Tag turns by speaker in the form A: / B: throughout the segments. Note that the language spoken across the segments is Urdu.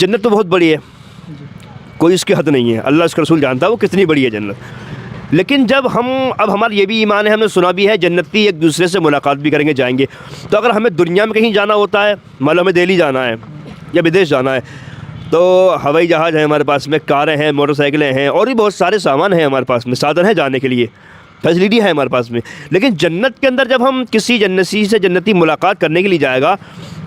A: جنت تو بہت بڑی ہے، کوئی اس کی حد نہیں ہے، اللہ اس کا رسول جانتا ہے وہ کتنی بڑی ہے جنت. لیکن جب اب ہمارا یہ بھی ایمان ہے، ہم نے سنا بھی ہے جنتی ایک دوسرے سے ملاقات بھی کریں گے، جائیں گے. تو اگر ہمیں دنیا میں کہیں جانا ہوتا ہے، مان لو ہمیں دہلی جانا ہے یا بدیش جانا ہے، تو ہوائی جہاز ہے ہمارے پاس میں، کاریں ہیں، موٹر سائیکلیں ہیں، اور بھی بہت سارے سامان ہیں ہمارے پاس میں، سادھن ہے جانے کے لیے، فیسلٹی ہے ہمارے پاس میں. لیکن جنت کے اندر جب ہم کسی جنتی سے جنتی ملاقات کرنے کے لیے جائے گا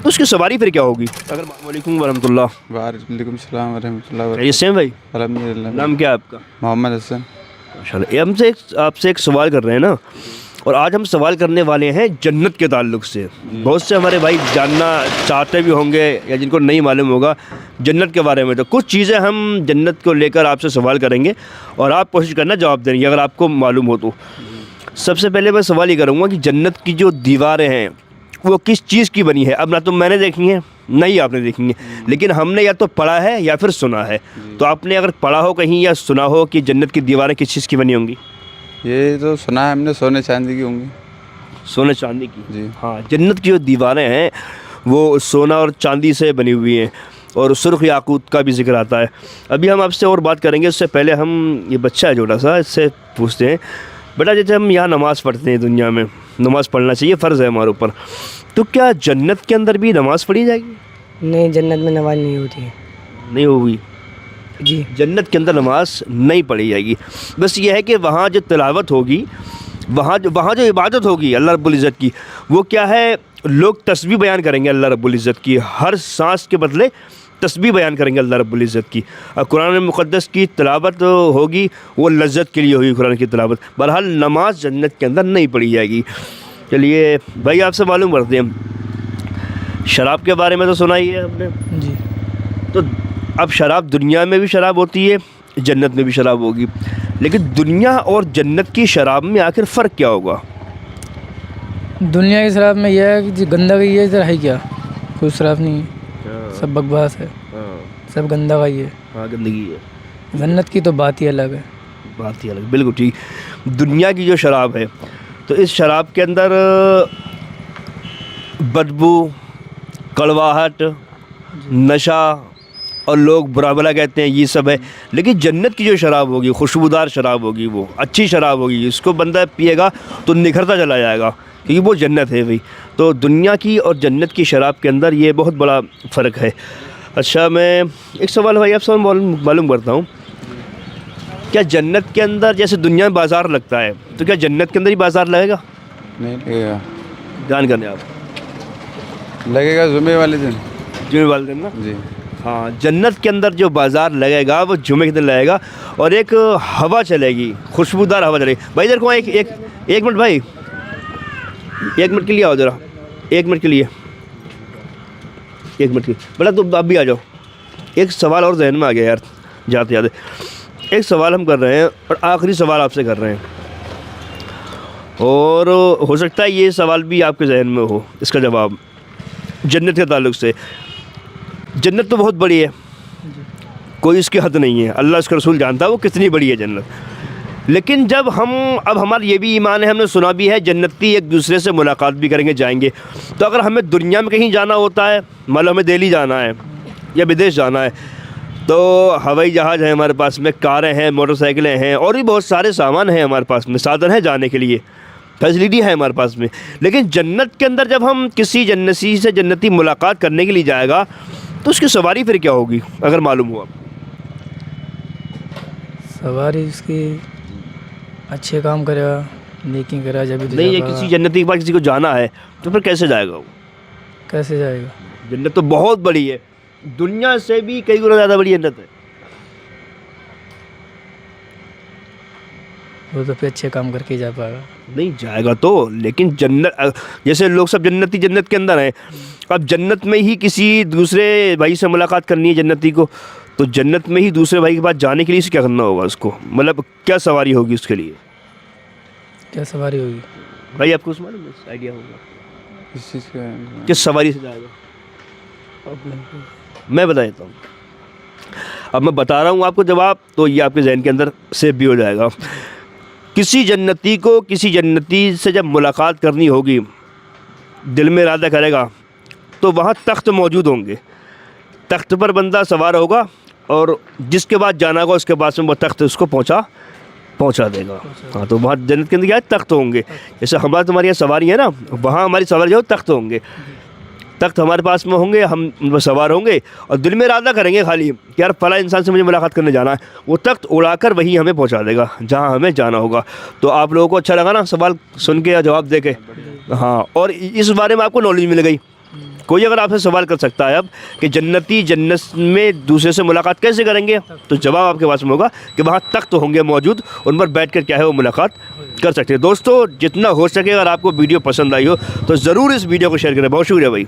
A: تو اس کی سواری پھر کیا ہوگی؟ اگر السلام علیکم ورحمۃ اللہ.
B: وعلیکم السلام ورحمۃ اللہ وبرکاتہ.
A: خیریت سے ہیں بھائی؟
B: الحمد للہ.
A: نام کیا ہے آپ کا؟
B: محمد حسن.
A: ماشاءاللہ. ہم سے آپ سے ایک سوال کر رہے ہیں نا، اور آج ہم سوال کرنے والے ہیں جنت کے تعلق سے. بہت سے ہمارے بھائی جاننا چاہتے بھی ہوں گے یا جن کو نہیں معلوم ہوگا جنت کے بارے میں، تو کچھ چیزیں ہم جنت کو لے کر آپ سے سوال کریں گے اور آپ کوشش کرنا جواب دیں گے اگر آپ کو معلوم ہو تو. سب سے پہلے میں سوال یہ کروں گا کہ جنت کی جو دیواریں ہیں وہ کس چیز کی بنی ہے؟ اب نہ تو میں نے دیکھی ہیں نہ ہی آپ نے دیکھی ہیں، لیکن ہم نے یا تو پڑھا ہے یا پھر سنا ہے. تو آپ نے اگر پڑھا ہو کہیں یا سنا ہو کہ جنت کی دیواریں کس چیز کی بنی ہوں گی؟
B: یہ تو سنا ہے ہم نے، سونے چاندی کی ہوں گی.
A: سونے چاندی کی؟
B: جی.
A: ہاں، جنت کی جو دیواریں ہیں وہ سونا اور چاندی سے بنی ہوئی ہیں، اور سرخ یاقوت کا بھی ذکر آتا ہے. ابھی ہم آپ سے اور بات کریں گے، اس سے پہلے ہم یہ بچہ ہے چھوٹا سا، اس سے پوچھتے ہیں بیٹا جیسے ہم یہاں نماز پڑھتے ہیں، دنیا میں نماز پڑھنا چاہیے، فرض ہے ہمارے اوپر، تو کیا جنت کے اندر بھی نماز پڑھی جائے گی؟
C: نہیں، جنت میں نماز نہیں ہوتی ہے.
A: نہیں ہوگی؟
C: جی.
A: جنت کے اندر نماز نہیں پڑھی جائے گی. بس یہ ہے کہ وہاں جو تلاوت ہوگی، وہاں جو عبادت ہوگی اللہ رب العزت کی، وہ کیا ہے، لوگ تسبیح بیان کریں گے اللہ رب العزت کی، ہر سانس کے بدلے تسبیح بیان کریں گے اللہ رب العزت کی. اور قرآن مقدس کی تلاوت ہوگی وہ لذت کے لیے ہوگی قرآن کی تلاوت. بہرحال نماز جنت کے اندر نہیں پڑھی جائے گی. چلیے بھائی آپ سے معلوم کرتے ہیں، شراب کے بارے میں تو سنا ہی ہے ہم نے.
C: جی.
A: تو اب شراب دنیا میں بھی شراب ہوتی ہے، جنت میں بھی شراب ہوگی، لیکن دنیا اور جنت کی شراب میں آخر فرق کیا ہوگا؟
C: دنیا کی شراب میں یہ ہے کہ جی گندگی ہے، ادھر ہے کیا، کوئی شراب نہیں ہے، سب بکواس ہے، سب گندہ کا ہی ہے.
A: ہاں، گندگی ہے.
C: جنت کی تو بات ہی الگ ہے.
A: بات ہی الگ، بالکل ٹھیک. دنیا کی جو شراب ہے تو اس شراب کے اندر بدبو، کڑواہٹ، نشہ، اور لوگ برا بھلا کہتے ہیں، یہ سب ہے. لیکن جنت کی جو شراب ہوگی خوشبودار شراب ہوگی، وہ اچھی شراب ہوگی، اس کو بندہ پیے گا تو نکھرتا چلا جائے گا، کیونکہ وہ جنت ہے بھائی. تو دنیا کی اور جنت کی شراب کے اندر یہ بہت بڑا فرق ہے. اچھا، میں ایک سوال بھائی آپ سے معلوم کرتا ہوں، کیا جنت کے اندر جیسے دنیا میں بازار لگتا ہے تو کیا جنت کے اندر ہی بازار لگے گا؟
B: نہیں لگے گا.
A: جان کرنے آپ
B: لگے گا جمعے والے دن.
A: جمعے والے دن نا؟
B: جی.
A: ہاں، جنت کے اندر جو بازار لگے گا وہ جمعے کے دن لگے گا، اور ایک ہوا چلے گی، خوشبودار ہوا چلے گی. بھائی ادھر کو ایک منٹ بھائی، ایک منٹ کے لیے آؤ ذرا، ایک منٹ کے لیے بیٹا تو اب بھی آ جاؤ. ایک سوال اور ذہن میں آ گیا یار جاتے جاتے. ایک سوال ہم کر رہے ہیں اور آخری سوال آپ سے کر رہے ہیں، اور ہو سکتا ہے یہ سوال بھی آپ کے ذہن میں ہو اس کا جواب جنت کے تعلق سے. جنت تو بہت بڑی ہے، کوئی اس کی حد نہیں ہے، اللہ اس کا رسول جانتا ہے وہ کتنی بڑی ہے جنت. لیکن جب اب ہمارا یہ بھی ایمان ہے، ہم نے سنا بھی ہے جنتی ایک دوسرے سے ملاقات بھی کریں گے، جائیں گے. تو اگر ہمیں دنیا میں کہیں جانا ہوتا ہے، مان لو ہمیں دہلی جانا ہے یا بدیش جانا ہے، تو ہوائی جہاز ہے ہمارے پاس میں، کاریں ہیں، موٹر سائیکلیں ہیں، اور بھی بہت سارے سامان ہیں ہمارے پاس میں، سادھن ہے جانے کے لیے، فیسلٹی ہے ہمارے پاس میں. لیکن جنت کے اندر جب ہم کسی جنتی سے جنتی ملاقات کرنے کے لیے جائے گا تو اس کی سواری پھر کیا ہوگی اگر معلوم ہوا؟
C: سواری اس کی اچھے کام کرے گا، نیکی کرے گا، جب بھی
A: نہیں، یہ کسی جنتی کے پاس کسی کو جانا ہے تو پھر کیسے جائے گا وہ؟
C: کیسے جائے گا؟
A: جنت تو بہت بڑی ہے، دنیا سے بھی کئی گنا زیادہ بڑی جنت ہے.
C: وہ تو پھر اچھے کام کر کے جا پائے گا.
A: نہیں جائے گا تو، لیکن جنت جیسے لوگ سب جنت کے اندر ہیں، اب جنت میں ہی کسی دوسرے بھائی سے ملاقات کرنی ہے جنتی کو، تو جنت میں ہی دوسرے بھائی کے پاس جانے کے لیے کیا کرنا ہوگا اس کو؟ مطلب کیا سواری ہوگی اس کے لیے؟
C: کیا سواری ہوگی
A: بھائی آپ کو اس میں آئیڈیا ہوگا
B: اس چیز کا
A: کس سواری سے جائے گا؟ میں بتا دیتا ہوں. اب میں بتا رہا ہوں آپ کو جواب، تو یہ آپ کے ذہن کے اندر سیو بھی ہو جائے گا. کسی جنتی کو کسی جنتی سے جب ملاقات کرنی ہوگی، دل میں ارادہ کرے گا تو وہاں تخت موجود ہوں گے. تخت پر بندہ سوار ہوگا اور جس کے بعد جانا ہوگا اس کے بعد میں وہ تخت اس کو پہنچا دے گا. ہاں تو وہاں جنت کے اندر کیا ہے؟ تخت ہوں گے. جیسے ہمارا تمہاری یہاں سواری ہے نا, وہاں ہماری سواری جو تخت ہوں گے, تخت ہمارے پاس میں ہوں گے, ہم ان پر سوار ہوں گے اور دل میں ارادہ کریں گے خالی کہ یار فلاں انسان سے مجھے ملاقات کرنے جانا ہے, وہ تخت اڑا کر وہی ہمیں پہنچا دے گا جہاں ہمیں جانا ہوگا. تو آپ لوگوں کو اچھا لگا نا سوال سن کے یا جواب دے کے؟ ہاں, اور اس بارے میں آپ کو نالج مل گئی. کوئی اگر آپ سے سوال کر سکتا ہے اب کہ جنتی جنت میں دوسرے سے ملاقات کیسے کریں گے, تو جواب آپ کے پاس میں ہوگا کہ وہاں تخت ہوں گے موجود, ان پر بیٹھ کر کیا ہے وہ ملاقات کر سکتے ہیں. دوستو جتنا ہو سکے اگر آپ کو ویڈیو پسند آئی ہو تو ضرور اس ویڈیو کو شیئر کریں. بہت شکریہ بھائی.